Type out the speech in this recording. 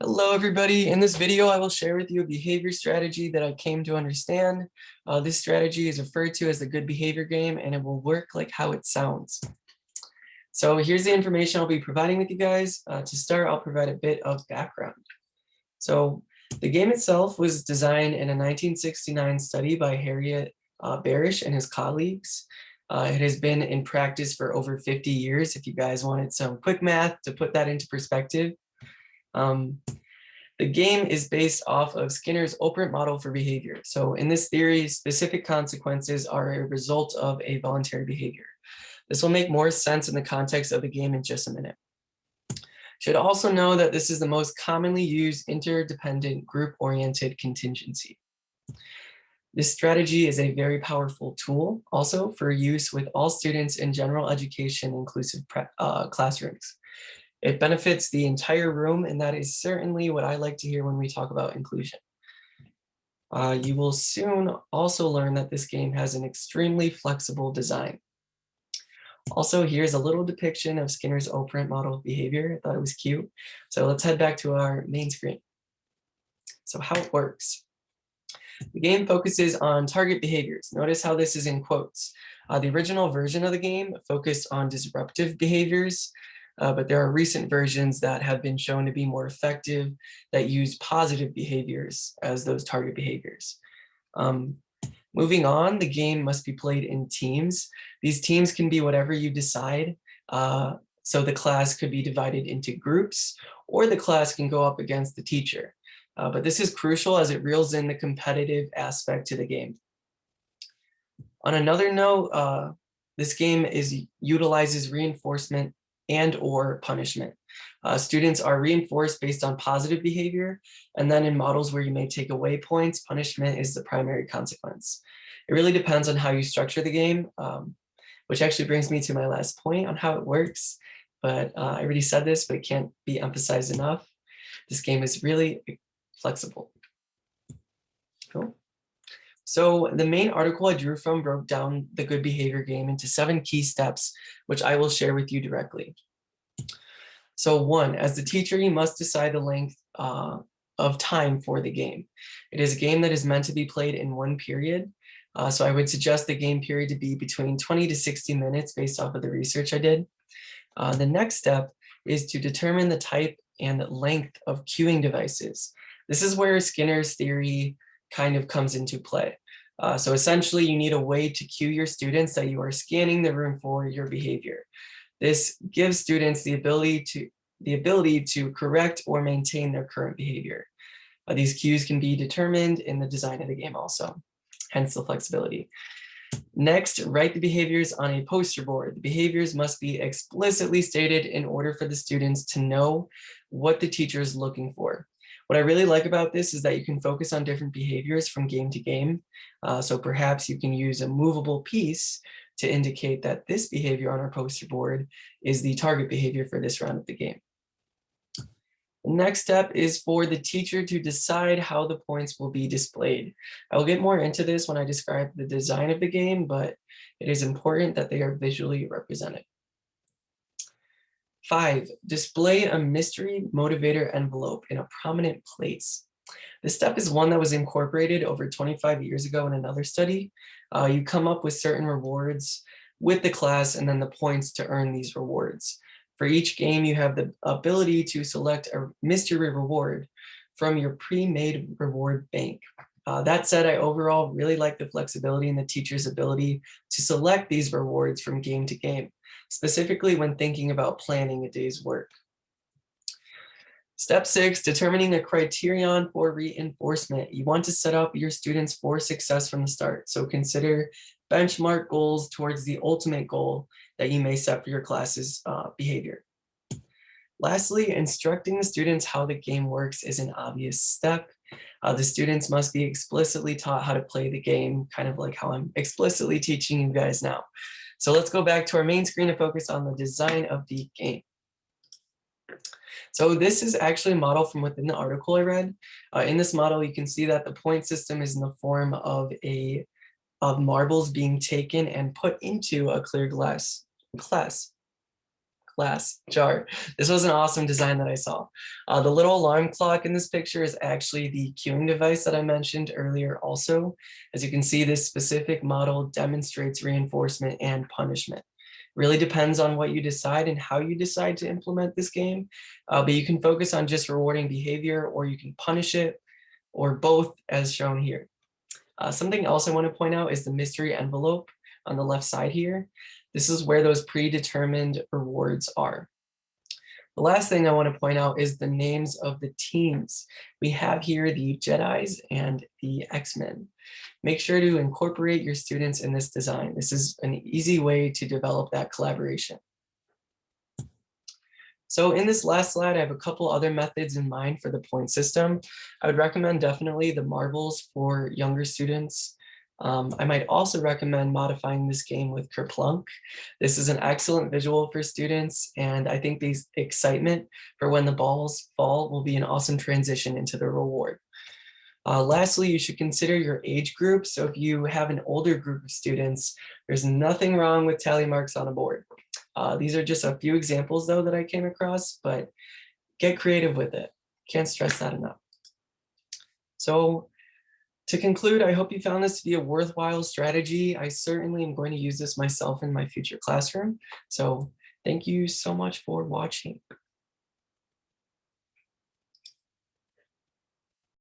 Hello, everybody. In this video, I will share with you a behavior strategy that I came to understand. This strategy is referred to as the good behavior game, and it will work like how it sounds. So here's the information I'll be providing with you guys. To start, I'll provide a bit of background. So the game itself was designed in a 1969 study by Harriet Barish and his colleagues. It has been in practice for over 50 years. If you guys wanted some quick math to put that into perspective. The game is based off of Skinner's operant model for behavior. So in this theory, specific consequences are a result of a voluntary behavior. This will make more sense in the context of the game in just a minute. Should also know that this is the most commonly used interdependent group-oriented contingency. This strategy is a very powerful tool also for use with all students in general education inclusive classrooms. It benefits the entire room, and that is certainly what I like to hear when we talk about inclusion. You will soon also learn that this game has an extremely flexible design. Also, here's a little depiction of Skinner's operant model of behavior. I thought it was cute. So let's head back to our main screen. So how it works. The game focuses on target behaviors. Notice how this is in quotes. The original version of the game focused on disruptive behaviors, but there are recent versions that have been shown to be more effective that use positive behaviors as those target behaviors. Moving on, the game must be played in teams. These teams can be whatever you decide. So the class could be divided into groups, or the class can go up against the teacher. But this is crucial as it reels in the competitive aspect to the game. On another note, this game utilizes reinforcement and or punishment. Students are reinforced based on positive behavior, and then in models where you may take away points, punishment is the primary consequence. It really depends on how you structure the game, which actually brings me to my last point on how it works. But I already said this, but it can't be emphasized enough. This game is really flexible. Cool. So the main article I drew from broke down the good behavior game into 7 key steps, which I will share with you directly. So 1, as the teacher, you must decide the length of time for the game. It is a game that is meant to be played in 1 period. So I would suggest the game period to be between 20 to 60 minutes based off of the research I did. The next step is to determine the type and length of cueing devices. This is where Skinner's theory kind of comes into play. So essentially, you need a way to cue your students that you are scanning the room for your behavior. This gives students the ability to correct or maintain their current behavior. These cues can be determined in the design of the game also, hence the flexibility. Next, write the behaviors on a poster board. The behaviors must be explicitly stated in order for the students to know what the teacher is looking for. What I really like about this is that you can focus on different behaviors from game to game. So perhaps you can use a movable piece to indicate that this behavior on our poster board is the target behavior for this round of the game. The next step is for the teacher to decide how the points will be displayed. I will get more into this when I describe the design of the game, but it is important that they are visually represented. 5, display a mystery motivator envelope in a prominent place. This step is one that was incorporated over 25 years ago in another study. You come up with certain rewards with the class and then the points to earn these rewards. For each game, you have the ability to select a mystery reward from your pre-made reward bank. That said, I overall really like the flexibility and the teacher's ability to select these rewards from game to game, specifically when thinking about planning a day's work. Step 6, determining a criterion for reinforcement. You want to set up your students for success from the start. So consider benchmark goals towards the ultimate goal that you may set for your class's behavior. Lastly, instructing the students how the game works is an obvious step. The students must be explicitly taught how to play the game, kind of like how I'm explicitly teaching you guys now. So let's go back to our main screen and focus on the design of the game. So this is actually a model from within the article I read. In this model, you can see that the point system is in the form of marbles being taken and put into a clear glass glass jar. This was an awesome design that I saw. The little alarm clock in this picture is actually the queuing device that I mentioned earlier also. As you can see, this specific model demonstrates reinforcement and punishment. Really depends on what you decide and how you decide to implement this game, but you can focus on just rewarding behavior, or you can punish it, or both as shown here. Something else I want to point out is the mystery envelope on the left side here. This is where those predetermined rewards are. The last thing I want to point out is the names of the teams. We have here the Jedis and the X-Men. Make sure to incorporate your students in this design. This is an easy way to develop that collaboration. So in this last slide, I have a couple other methods in mind for the point system. I would recommend definitely the marbles for younger students. I might also recommend modifying this game with Kerplunk. This is an excellent visual for students, and I think the excitement for when the balls fall will be an awesome transition into the reward. Lastly, you should consider your age group. So if you have an older group of students, there's nothing wrong with tally marks on a board. These are just a few examples though that I came across, but get creative with it. Can't stress that enough. So to conclude, I hope you found this to be a worthwhile strategy. I certainly am going to use this myself in my future classroom. So thank you so much for watching.